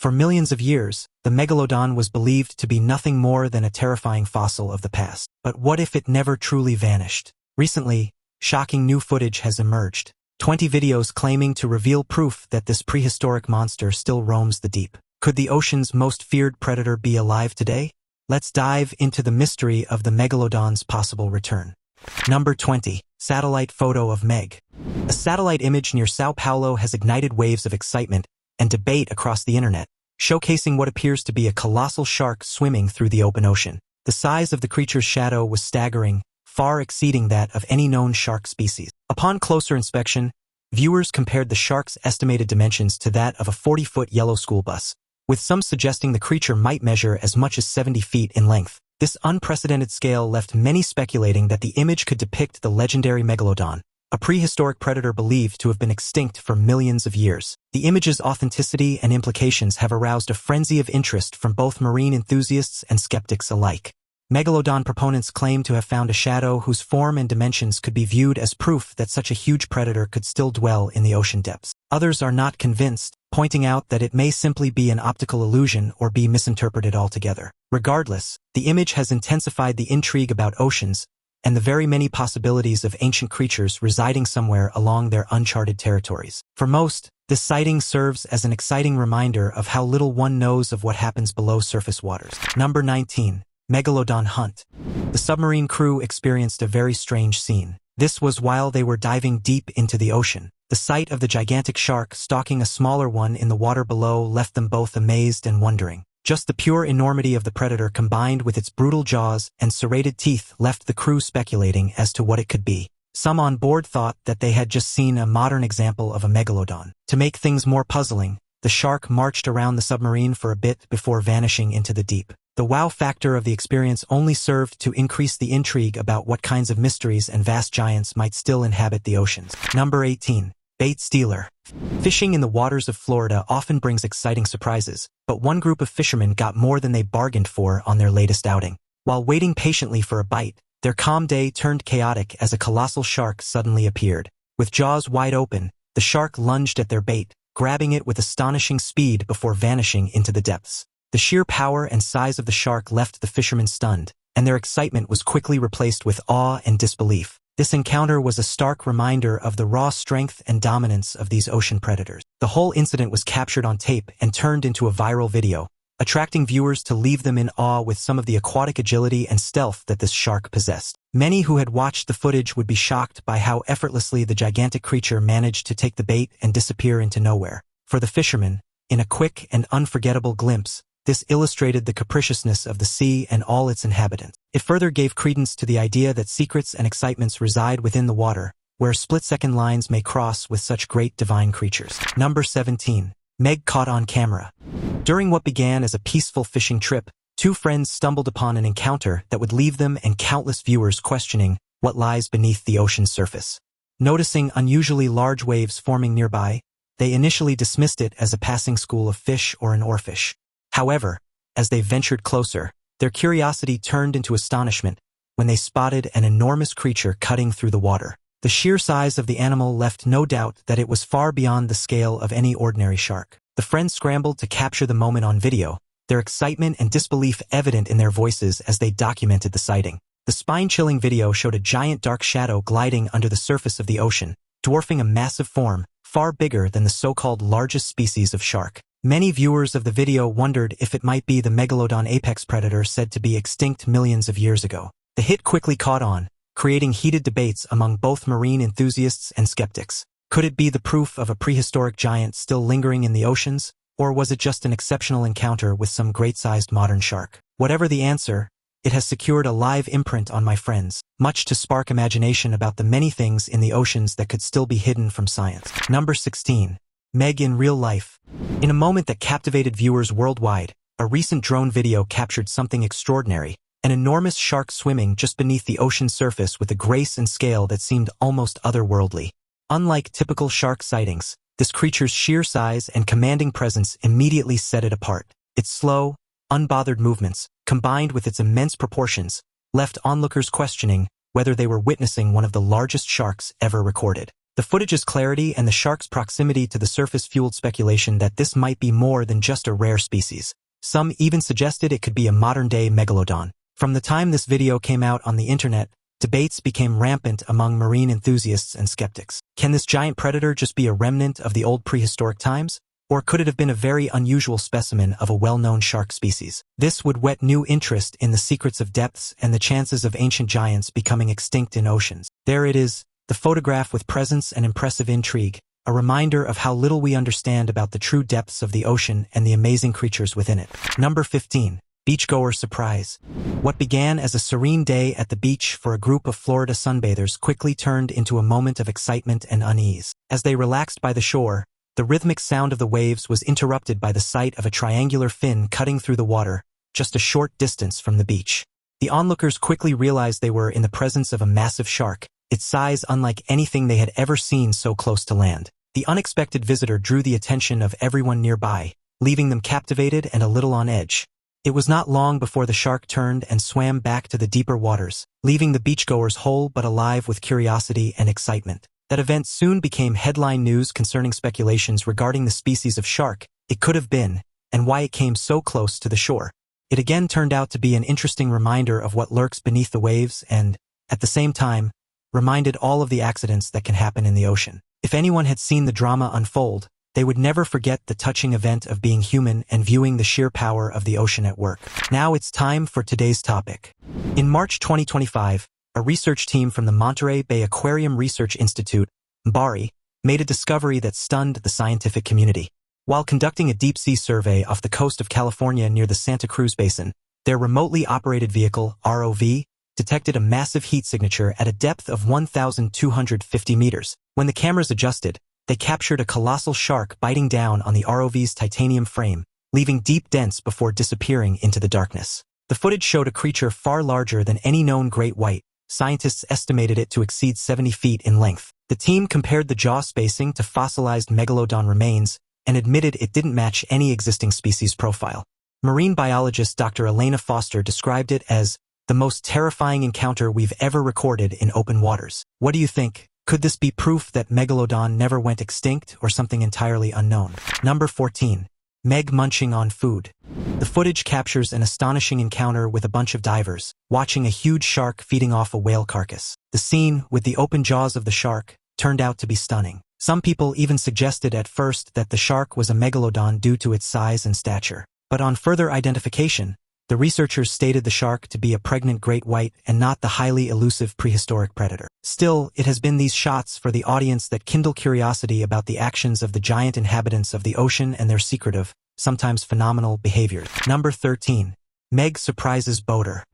For millions of years, the Megalodon was believed to be nothing more than a terrifying fossil of the past. But what if it never truly vanished? Recently, shocking new footage has emerged. 20 videos claiming to reveal proof that this prehistoric monster still roams the deep. Could the ocean's most feared predator be alive today? Let's dive into the mystery of the Megalodon's possible return. Number 20. Satellite photo of Meg. A satellite image near Sao Paulo has ignited waves of excitement and debate across the internet, showcasing what appears to be a colossal shark swimming through the open ocean. The size of the creature's shadow was staggering, far exceeding that of any known shark species. Upon closer inspection, viewers compared the shark's estimated dimensions to that of a 40-foot yellow school bus, with some suggesting the creature might measure as much as 70 feet in length. This unprecedented scale left many speculating that the image could depict the legendary Megalodon, a prehistoric predator believed to have been extinct for millions of years. The image's authenticity and implications have aroused a frenzy of interest from both marine enthusiasts and skeptics alike. Megalodon proponents claim to have found a shadow whose form and dimensions could be viewed as proof that such a huge predator could still dwell in the ocean depths. Others are not convinced, pointing out that it may simply be an optical illusion or be misinterpreted altogether. Regardless, the image has intensified the intrigue about oceans and the very many possibilities of ancient creatures residing somewhere along their uncharted territories. For most, this sighting serves as an exciting reminder of how little one knows of what happens below surface waters. Number 19. Megalodon hunt. The submarine crew experienced a very strange scene. This was while they were diving deep into the ocean. The sight of the gigantic shark stalking a smaller one in the water below left them both amazed and wondering. Just the pure enormity of the predator combined with its brutal jaws and serrated teeth left the crew speculating as to what it could be. Some on board thought that they had just seen a modern example of a megalodon. To make things more puzzling, the shark marched around the submarine for a bit before vanishing into the deep. The wow factor of the experience only served to increase the intrigue about what kinds of mysteries and vast giants might still inhabit the oceans. Number 18. Bait stealer. Fishing in the waters of Florida often brings exciting surprises, but one group of fishermen got more than they bargained for on their latest outing. While waiting patiently for a bite, their calm day turned chaotic as a colossal shark suddenly appeared. With jaws wide open, the shark lunged at their bait, grabbing it with astonishing speed before vanishing into the depths. The sheer power and size of the shark left the fishermen stunned, and their excitement was quickly replaced with awe and disbelief. This encounter was a stark reminder of the raw strength and dominance of these ocean predators. The whole incident was captured on tape and turned into a viral video, attracting viewers to leave them in awe with some of the aquatic agility and stealth that this shark possessed. Many who had watched the footage would be shocked by how effortlessly the gigantic creature managed to take the bait and disappear into nowhere. For the fishermen, in a quick and unforgettable glimpse, this illustrated the capriciousness of the sea and all its inhabitants. It further gave credence to the idea that secrets and excitements reside within the water, where split-second lines may cross with such great divine creatures. Number 17. Meg caught on camera. During what began as a peaceful fishing trip, two friends stumbled upon an encounter that would leave them and countless viewers questioning what lies beneath the ocean's surface. Noticing unusually large waves forming nearby, they initially dismissed it as a passing school of fish or an oarfish. However, as they ventured closer, their curiosity turned into astonishment when they spotted an enormous creature cutting through the water. The sheer size of the animal left no doubt that it was far beyond the scale of any ordinary shark. The friends scrambled to capture the moment on video, their excitement and disbelief evident in their voices as they documented the sighting. The spine-chilling video showed a giant dark shadow gliding under the surface of the ocean, dwarfing a massive form, far bigger than the so-called largest species of shark. Many viewers of the video wondered if it might be the Megalodon apex predator said to be extinct millions of years ago. The hit quickly caught on, creating heated debates among both marine enthusiasts and skeptics. Could it be the proof of a prehistoric giant still lingering in the oceans, or was it just an exceptional encounter with some great-sized modern shark? Whatever the answer, it has secured a live imprint on my friends, much to spark imagination about the many things in the oceans that could still be hidden from science. Number 16. Meg in real life. In a moment that captivated viewers worldwide, a recent drone video captured something extraordinary, an enormous shark swimming just beneath the ocean surface with a grace and scale that seemed almost otherworldly. Unlike typical shark sightings, this creature's sheer size and commanding presence immediately set it apart. Its slow, unbothered movements, combined with its immense proportions, left onlookers questioning whether they were witnessing one of the largest sharks ever recorded. The footage's clarity and the shark's proximity to the surface fueled speculation that this might be more than just a rare species. Some even suggested it could be a modern-day megalodon. From the time this video came out on the internet, debates became rampant among marine enthusiasts and skeptics. Can this giant predator just be a remnant of the old prehistoric times? Or could it have been a very unusual specimen of a well-known shark species? This would whet new interest in the secrets of depths and the chances of ancient giants becoming extinct in oceans. There it is, the photograph with presence and impressive intrigue, a reminder of how little we understand about the true depths of the ocean and the amazing creatures within it. Number 15. Beachgoer surprise. What began as a serene day at the beach for a group of Florida sunbathers quickly turned into a moment of excitement and unease. As they relaxed by the shore, the rhythmic sound of the waves was interrupted by the sight of a triangular fin cutting through the water, just a short distance from the beach. The onlookers quickly realized they were in the presence of a massive shark, its size unlike anything they had ever seen so close to land. The unexpected visitor drew the attention of everyone nearby, leaving them captivated and a little on edge. It was not long before the shark turned and swam back to the deeper waters, leaving the beachgoers whole but alive with curiosity and excitement. That event soon became headline news concerning speculations regarding the species of shark it could have been, and why it came so close to the shore. It again turned out to be an interesting reminder of what lurks beneath the waves and, at the same time, reminded all of the accidents that can happen in the ocean. If anyone had seen the drama unfold, they would never forget the touching event of being human and viewing the sheer power of the ocean at work. Now it's time for today's topic. In March 2025, a research team from the Monterey Bay Aquarium Research Institute, MBARI, made a discovery that stunned the scientific community. While conducting a deep-sea survey off the coast of California near the Santa Cruz Basin, their remotely operated vehicle, ROV, detected a massive heat signature at a depth of 1,250 meters. When the cameras adjusted, they captured a colossal shark biting down on the ROV's titanium frame, leaving deep dents before disappearing into the darkness. The footage showed a creature far larger than any known great white. Scientists estimated it to exceed 70 feet in length. The team compared the jaw spacing to fossilized Megalodon remains and admitted it didn't match any existing species profile. Marine biologist Dr. Elena Foster described it as the most terrifying encounter we've ever recorded in open waters. What do you think? Could this be proof that Megalodon never went extinct or something entirely unknown? Number 14. Meg munching on food. The footage captures an astonishing encounter with a bunch of divers, watching a huge shark feeding off a whale carcass. The scene, with the open jaws of the shark, turned out to be stunning. Some people even suggested at first that the shark was a megalodon due to its size and stature. But on further identification, the researchers stated the shark to be a pregnant great white and not the highly elusive prehistoric predator. Still, it has been these shots for the audience that kindle curiosity about the actions of the giant inhabitants of the ocean and their secretive, sometimes phenomenal behaviors. Number 13. Meg surprises boater.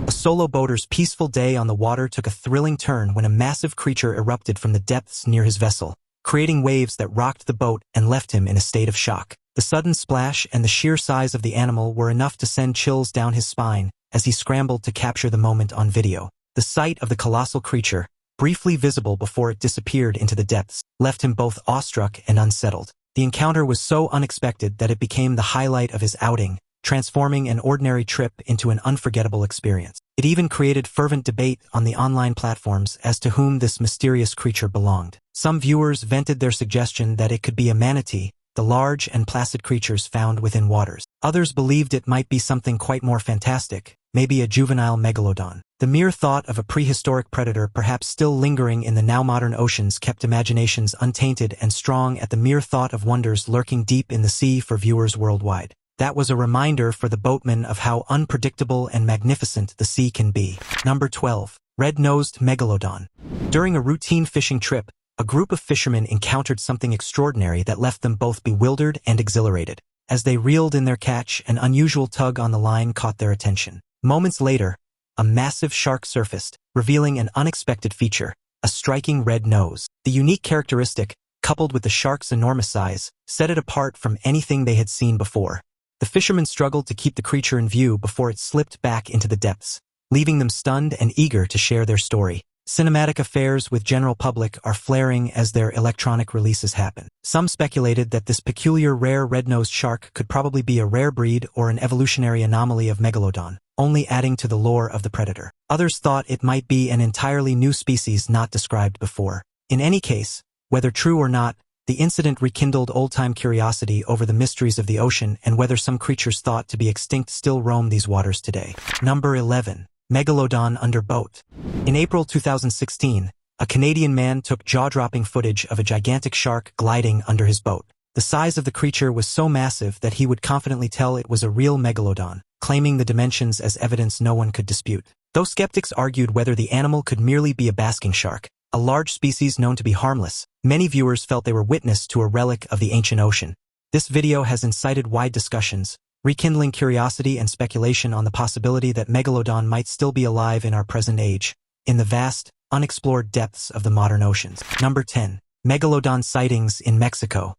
A solo boater's peaceful day on the water took a thrilling turn when a massive creature erupted from the depths near his vessel, creating waves that rocked the boat and left him in a state of shock. The sudden splash and the sheer size of the animal were enough to send chills down his spine as he scrambled to capture the moment on video. The sight of the colossal creature, briefly visible before it disappeared into the depths, left him both awestruck and unsettled. The encounter was so unexpected that it became the highlight of his outing, transforming an ordinary trip into an unforgettable experience. It even created fervent debate on the online platforms as to whom this mysterious creature belonged. Some viewers vented their suggestion that it could be a manatee, the large and placid creatures found within waters. Others believed it might be something quite more fantastic, maybe a juvenile megalodon. The mere thought of a prehistoric predator perhaps still lingering in the now-modern oceans kept imaginations untainted and strong at the mere thought of wonders lurking deep in the sea for viewers worldwide. That was a reminder for the boatmen of how unpredictable and magnificent the sea can be. Number 12. Red-nosed megalodon. During a routine fishing trip, a group of fishermen encountered something extraordinary that left them both bewildered and exhilarated. As they reeled in their catch, an unusual tug on the line caught their attention. Moments later, a massive shark surfaced, revealing an unexpected feature, a striking red nose. The unique characteristic, coupled with the shark's enormous size, set it apart from anything they had seen before. The fishermen struggled to keep the creature in view before it slipped back into the depths, leaving them stunned and eager to share their story. Cinematic affairs with general public are flaring as their electronic releases happen. Some speculated that this peculiar rare red-nosed shark could probably be a rare breed or an evolutionary anomaly of Megalodon, only adding to the lore of the predator. Others thought it might be an entirely new species not described before. In any case, Whether true or not, the incident rekindled old-time curiosity over the mysteries of the ocean and whether some creatures thought to be extinct still roam these waters today. Number 11. Megalodon under boat. In April 2016, a Canadian man took jaw-dropping footage of a gigantic shark gliding under his boat. The size of the creature was so massive that he would confidently tell it was a real megalodon, claiming the dimensions as evidence no one could dispute. Though skeptics argued whether the animal could merely be a basking shark, a large species known to be harmless, many viewers felt they were witness to a relic of the ancient ocean. This video has incited wide discussions, rekindling curiosity and speculation on the possibility that Megalodon might still be alive in our present age, in the vast, unexplored depths of the modern oceans. Number 10. Megalodon sightings in Mexico.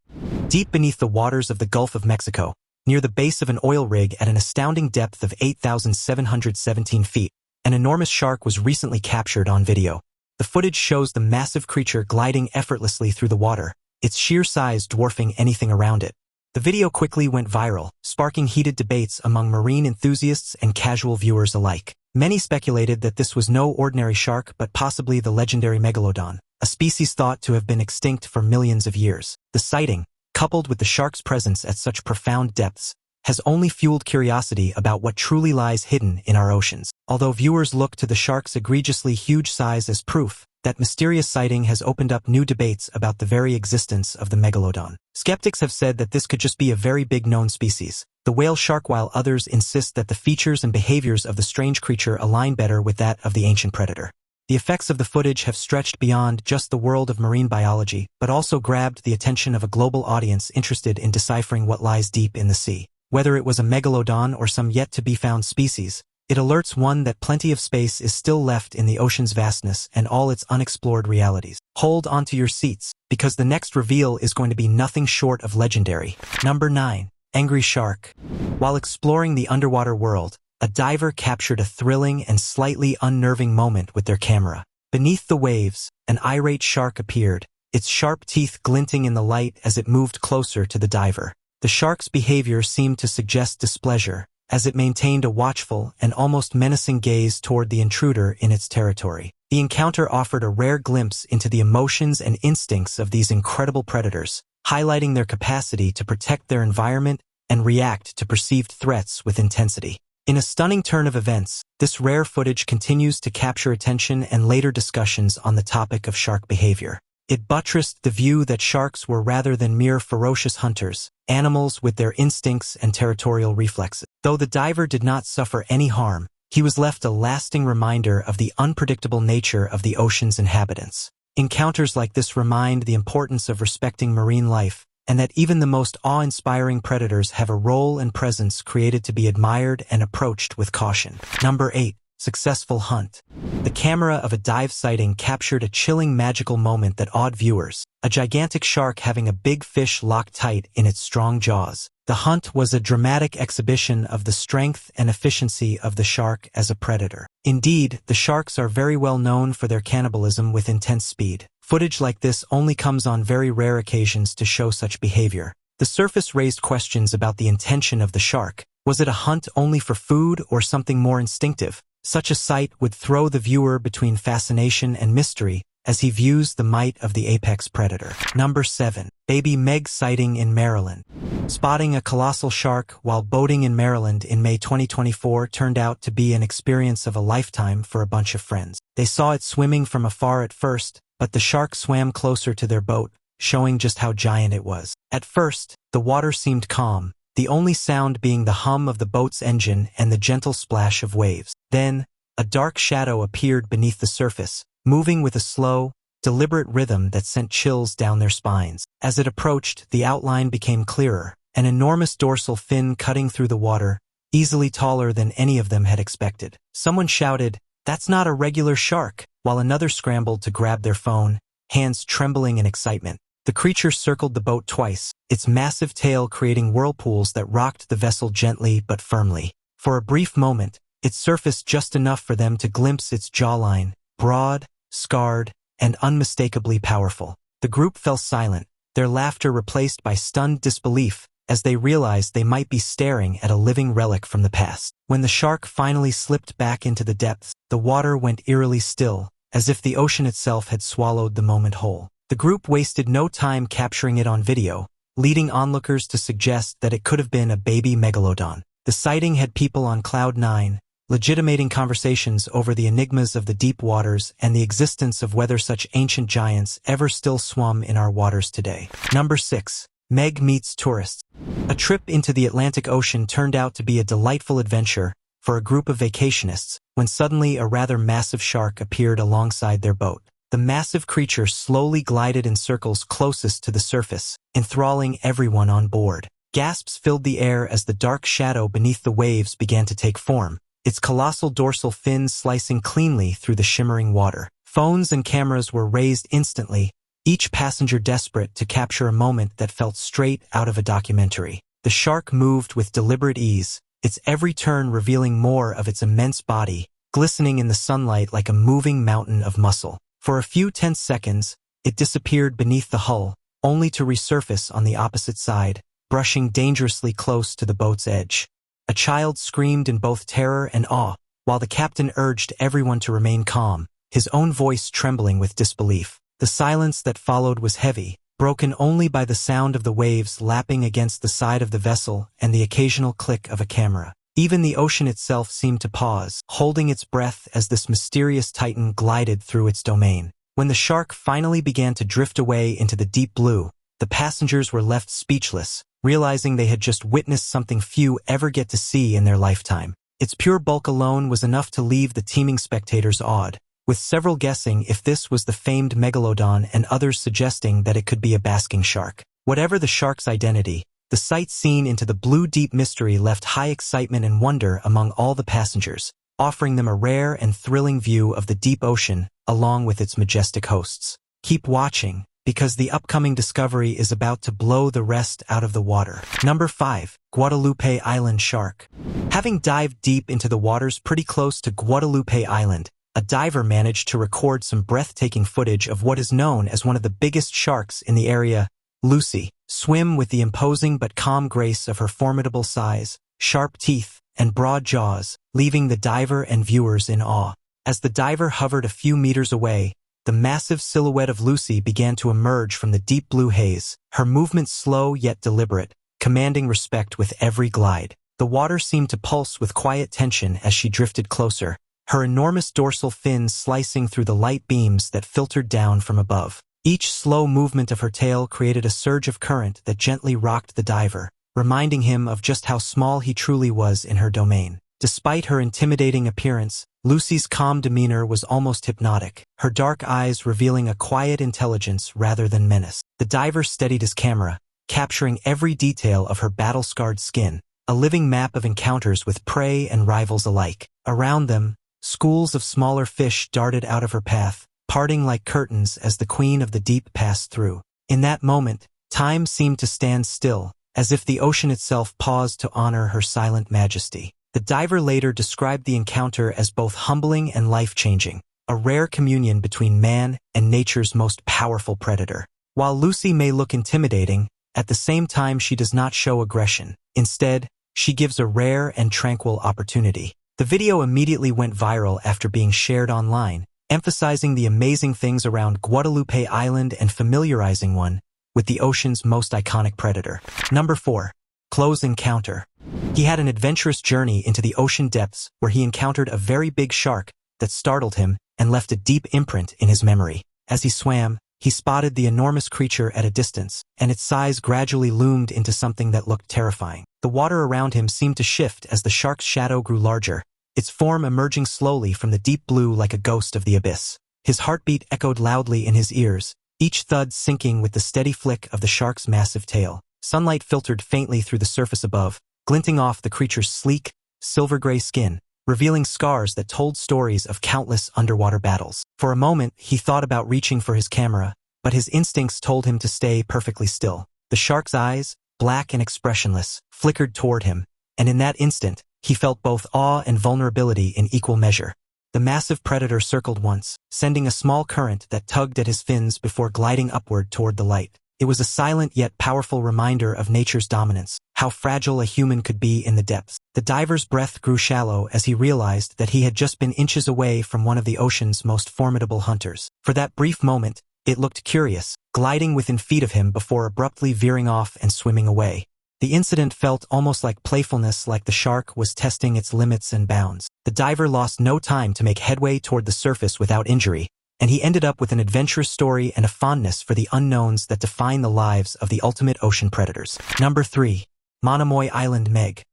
Deep beneath the waters of the Gulf of Mexico, near the base of an oil rig at an astounding depth of 8,717 feet, an enormous shark was recently captured on video. The footage shows the massive creature gliding effortlessly through the water, its sheer size dwarfing anything around it. The video quickly went viral, sparking heated debates among marine enthusiasts and casual viewers alike. Many speculated that this was no ordinary shark but possibly the legendary Megalodon, a species thought to have been extinct for millions of years. The sighting, coupled with the shark's presence at such profound depths, has only fueled curiosity about what truly lies hidden in our oceans. Although viewers look to the shark's egregiously huge size as proof, that mysterious sighting has opened up new debates about the very existence of the Megalodon. Skeptics have said that this could just be a very big known species, the whale shark, while others insist that the features and behaviors of the strange creature align better with that of the ancient predator. The effects of the footage have stretched beyond just the world of marine biology, but also grabbed the attention of a global audience interested in deciphering what lies deep in the sea. Whether it was a megalodon or some yet-to-be-found species, it alerts one that plenty of space is still left in the ocean's vastness and all its unexplored realities. Hold onto your seats, because the next reveal is going to be nothing short of legendary. Number 9. Angry shark. While exploring the underwater world, a diver captured a thrilling and slightly unnerving moment with their camera. Beneath the waves, an irate shark appeared, its sharp teeth glinting in the light as it moved closer to the diver. The shark's behavior seemed to suggest displeasure, as it maintained a watchful and almost menacing gaze toward the intruder in its territory. The encounter offered a rare glimpse into the emotions and instincts of these incredible predators, highlighting their capacity to protect their environment and react to perceived threats with intensity. In a stunning turn of events, this rare footage continues to capture attention and later discussions on the topic of shark behavior. It buttressed the view that sharks were rather than mere ferocious hunters, animals with their instincts and territorial reflexes. Though the diver did not suffer any harm, he was left a lasting reminder of the unpredictable nature of the ocean's inhabitants. Encounters like this remind the importance of respecting marine life, and that even the most awe-inspiring predators have a role and presence created to be admired and approached with caution. Number 8. Successful hunt. The camera of a dive sighting captured a chilling magical moment that awed viewers, a gigantic shark having a big fish locked tight in its strong jaws. The hunt was a dramatic exhibition of the strength and efficiency of the shark as a predator. Indeed, the sharks are very well known for their cannibalism with intense speed. Footage like this only comes on very rare occasions to show such behavior. The surface raised questions about the intention of the shark. Was it a hunt only for food or something more instinctive? Such a sight would throw the viewer between fascination and mystery as he views the might of the apex predator. Number 7. Baby Meg sighting in Maryland. Spotting a colossal shark while boating in Maryland in May 2024 turned out to be an experience of a lifetime for a bunch of friends. They saw it swimming from afar at first, but the shark swam closer to their boat, showing just how giant it was. At first, the water seemed calm, the only sound being the hum of the boat's engine and the gentle splash of waves. Then, a dark shadow appeared beneath the surface, moving with a slow, deliberate rhythm that sent chills down their spines. As it approached, the outline became clearer, an enormous dorsal fin cutting through the water, easily taller than any of them had expected. Someone shouted, "That's not a regular shark," while another scrambled to grab their phone, hands trembling in excitement. The creature circled the boat twice, its massive tail creating whirlpools that rocked the vessel gently but firmly. For a brief moment, it surfaced just enough for them to glimpse its jawline, broad, scarred, and unmistakably powerful. The group fell silent, their laughter replaced by stunned disbelief as they realized they might be staring at a living relic from the past. When the shark finally slipped back into the depths, the water went eerily still, as if the ocean itself had swallowed the moment whole. The group wasted no time capturing it on video, leading onlookers to suggest that it could have been a baby Megalodon. The sighting had people on cloud nine, legitimating conversations over the enigmas of the deep waters and the existence of whether such ancient giants ever still swum in our waters today. Number 6. Meg meets tourists. A trip into the Atlantic Ocean turned out to be a delightful adventure for a group of vacationists when suddenly a rather massive shark appeared alongside their boat. The massive creature slowly glided in circles closest to the surface, enthralling everyone on board. Gasps filled the air as the dark shadow beneath the waves began to take form, its colossal dorsal fins slicing cleanly through the shimmering water. Phones and cameras were raised instantly, each passenger desperate to capture a moment that felt straight out of a documentary. The shark moved with deliberate ease, its every turn revealing more of its immense body, glistening in the sunlight like a moving mountain of muscle. For a few tense seconds, it disappeared beneath the hull, only to resurface on the opposite side, brushing dangerously close to the boat's edge. A child screamed in both terror and awe, while the captain urged everyone to remain calm, his own voice trembling with disbelief. The silence that followed was heavy, broken only by the sound of the waves lapping against the side of the vessel and the occasional click of a camera. Even the ocean itself seemed to pause, holding its breath as this mysterious titan glided through its domain. When the shark finally began to drift away into the deep blue, the passengers were left speechless, realizing they had just witnessed something few ever get to see in their lifetime. Its pure bulk alone was enough to leave the teeming spectators awed, with several guessing if this was the famed Megalodon and others suggesting that it could be a basking shark. Whatever the shark's identity, the sight seen into the blue deep mystery left high excitement and wonder among all the passengers, offering them a rare and thrilling view of the deep ocean along with its majestic hosts. Keep watching, because the upcoming discovery is about to blow the rest out of the water. Number 5. Guadalupe Island Shark. Having dived deep into the waters pretty close to Guadalupe Island, a diver managed to record some breathtaking footage of what is known as one of the biggest sharks in the area. Lucy swam with the imposing but calm grace of her formidable size, sharp teeth, and broad jaws, leaving the diver and viewers in awe. As the diver hovered a few meters away, the massive silhouette of Lucy began to emerge from the deep blue haze, her movements slow yet deliberate, commanding respect with every glide. The water seemed to pulse with quiet tension as she drifted closer, her enormous dorsal fins slicing through the light beams that filtered down from above. Each slow movement of her tail created a surge of current that gently rocked the diver, reminding him of just how small he truly was in her domain. Despite her intimidating appearance, Lucy's calm demeanor was almost hypnotic, her dark eyes revealing a quiet intelligence rather than menace. The diver steadied his camera, capturing every detail of her battle-scarred skin, a living map of encounters with prey and rivals alike. Around them, schools of smaller fish darted out of her path, parting like curtains as the queen of the deep passed through. In that moment, time seemed to stand still, as if the ocean itself paused to honor her silent majesty. The diver later described the encounter as both humbling and life-changing, a rare communion between man and nature's most powerful predator. While Lucy may look intimidating, at the same time she does not show aggression. Instead, she gives a rare and tranquil opportunity. The video immediately went viral after being shared online, emphasizing the amazing things around Guadalupe Island and familiarizing one with the ocean's most iconic predator. Number 4. Close encounter. He had an adventurous journey into the ocean depths where he encountered a very big shark that startled him and left a deep imprint in his memory. As he swam, he spotted the enormous creature at a distance, and its size gradually loomed into something that looked terrifying. The water around him seemed to shift as the shark's shadow grew larger, its form emerging slowly from the deep blue like a ghost of the abyss. His heartbeat echoed loudly in his ears, each thud syncing with the steady flick of the shark's massive tail. Sunlight filtered faintly through the surface above, glinting off the creature's sleek, silver-gray skin, revealing scars that told stories of countless underwater battles. For a moment, he thought about reaching for his camera, but his instincts told him to stay perfectly still. The shark's eyes, black and expressionless, flickered toward him, and in that instant, he felt both awe and vulnerability in equal measure. The massive predator circled once, sending a small current that tugged at his fins before gliding upward toward the light. It was a silent yet powerful reminder of nature's dominance, how fragile a human could be in the depths. The diver's breath grew shallow as he realized that he had just been inches away from one of the ocean's most formidable hunters. For that brief moment, It looked curious, gliding within feet of him before abruptly veering off and swimming away. The incident felt almost like playfulness, like the shark was testing its limits and bounds. The diver lost no time to make headway toward the surface without injury, and he ended up with an adventurous story and a fondness for the unknowns that define the lives of the ultimate ocean predators. Number 3. Monterey Island Meg.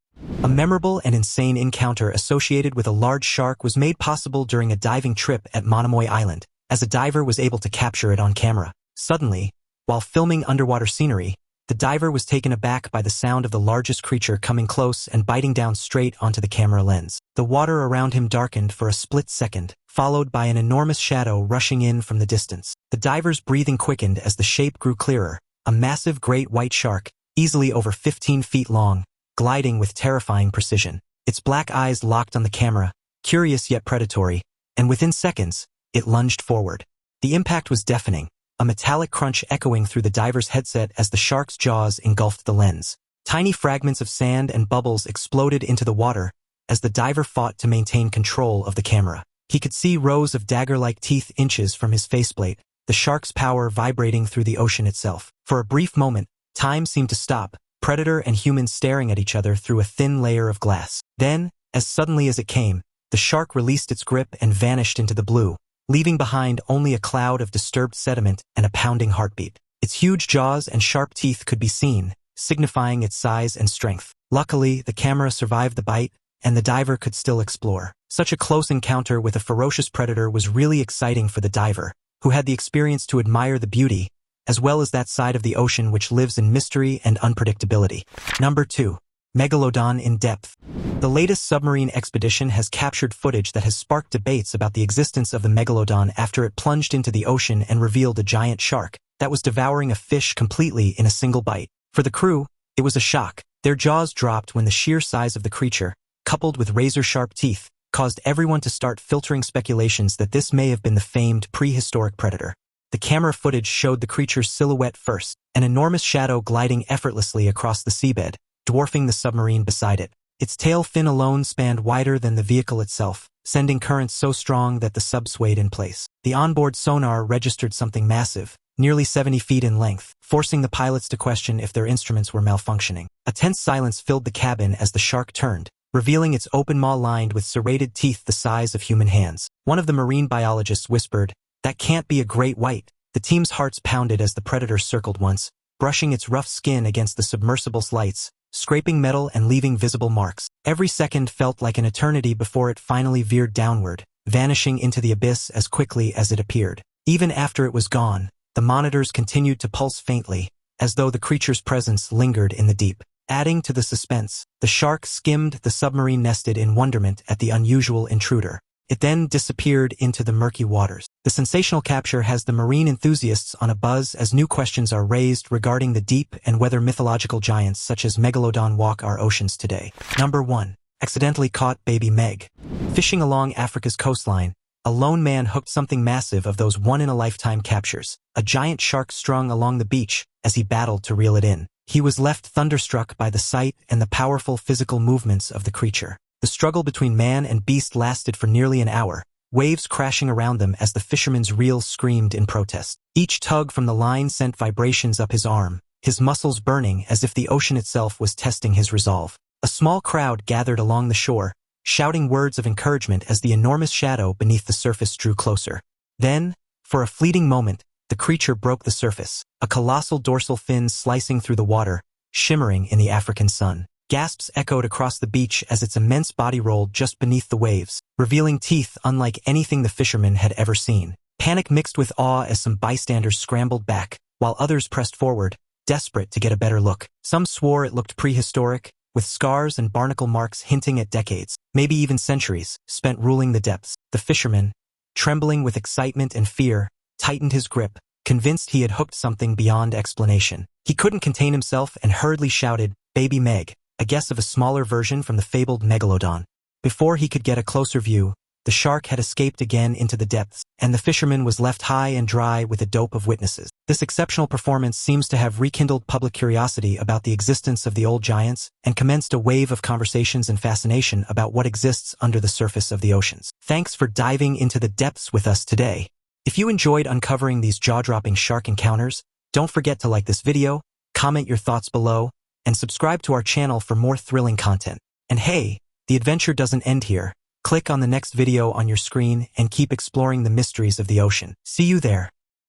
A memorable and insane encounter associated with a large shark was made possible during a diving trip at Monterey Island, as a diver was able to capture it on camera. Suddenly, while filming underwater scenery, the diver was taken aback by the sound of the largest creature coming close and biting down straight onto the camera lens. The water around him darkened for a split second, followed by an enormous shadow rushing in from the distance. The diver's breathing quickened as the shape grew clearer, a massive great white shark, easily over 15 feet long, gliding with terrifying precision. Its black eyes locked on the camera, curious yet predatory, and within seconds, it lunged forward. The impact was deafening, a metallic crunch echoing through the diver's headset as the shark's jaws engulfed the lens. Tiny fragments of sand and bubbles exploded into the water as the diver fought to maintain control of the camera. He could see rows of dagger-like teeth inches from his faceplate, the shark's power vibrating through the ocean itself. For a brief moment, time seemed to stop, predator and human staring at each other through a thin layer of glass. Then, as suddenly as it came, the shark released its grip and vanished into the blue, leaving behind only a cloud of disturbed sediment and a pounding heartbeat. Its huge jaws and sharp teeth could be seen, signifying its size and strength. Luckily, the camera survived the bite, and the diver could still explore. Such a close encounter with a ferocious predator was really exciting for the diver, who had the experience to admire the beauty, as well as that side of the ocean which lives in mystery and unpredictability. Number 2. Megalodon in depth. The latest submarine expedition has captured footage that has sparked debates about the existence of the Megalodon after it plunged into the ocean and revealed a giant shark that was devouring a fish completely in a single bite. For the crew, it was a shock. Their jaws dropped when the sheer size of the creature, coupled with razor-sharp teeth, caused everyone to start filtering speculations that this may have been the famed prehistoric predator. The camera footage showed the creature's silhouette first, an enormous shadow gliding effortlessly across the seabed, dwarfing the submarine beside it. Its tail fin alone spanned wider than the vehicle itself, sending currents so strong that the sub swayed in place. The onboard sonar registered something massive, nearly 70 feet in length, forcing the pilots to question if their instruments were malfunctioning. A tense silence filled the cabin as the shark turned, revealing its open maw lined with serrated teeth the size of human hands. One of the marine biologists whispered, "That can't be a great white." The team's hearts pounded as the predator circled once, brushing its rough skin against the submersible's lights, scraping metal and leaving visible marks. Every second felt like an eternity before it finally veered downward, vanishing into the abyss as quickly as it appeared. Even after it was gone, the monitors continued to pulse faintly, as though the creature's presence lingered in the deep. Adding to the suspense, the shark skimmed the submarine nested in wonderment at the unusual intruder. It then disappeared into the murky waters. The sensational capture has the marine enthusiasts on a buzz as new questions are raised regarding the deep and whether mythological giants such as Megalodon walk our oceans today. Number 1. Accidentally caught baby Meg. Fishing along Africa's coastline, a lone man hooked something massive of those one-in-a-lifetime captures, a giant shark strung along the beach as he battled to reel it in. He was left thunderstruck by the sight and the powerful physical movements of the creature. The struggle between man and beast lasted for nearly an hour, waves crashing around them as the fisherman's reel screamed in protest. Each tug from the line sent vibrations up his arm, his muscles burning as if the ocean itself was testing his resolve. A small crowd gathered along the shore, shouting words of encouragement as the enormous shadow beneath the surface drew closer. Then, for a fleeting moment, the creature broke the surface, a colossal dorsal fin slicing through the water, shimmering in the African sun. Gasps echoed across the beach as its immense body rolled just beneath the waves, revealing teeth unlike anything the fisherman had ever seen. Panic mixed with awe as some bystanders scrambled back, while others pressed forward, desperate to get a better look. Some swore it looked prehistoric, with scars and barnacle marks hinting at decades, maybe even centuries, spent ruling the depths. The fisherman, trembling with excitement and fear, tightened his grip, convinced he had hooked something beyond explanation. He couldn't contain himself and hurriedly shouted, "Baby Meg," a guess of a smaller version from the fabled Megalodon. Before he could get a closer view, the shark had escaped again into the depths, and the fisherman was left high and dry with a dope of witnesses. This exceptional performance seems to have rekindled public curiosity about the existence of the old giants and commenced a wave of conversations and fascination about what exists under the surface of the oceans. Thanks for diving into the depths with us today. If you enjoyed uncovering these jaw-dropping shark encounters, don't forget to like this video, comment your thoughts below, and subscribe to our channel for more thrilling content. And hey, the adventure doesn't end here. Click on the next video on your screen and keep exploring the mysteries of the ocean. See you there.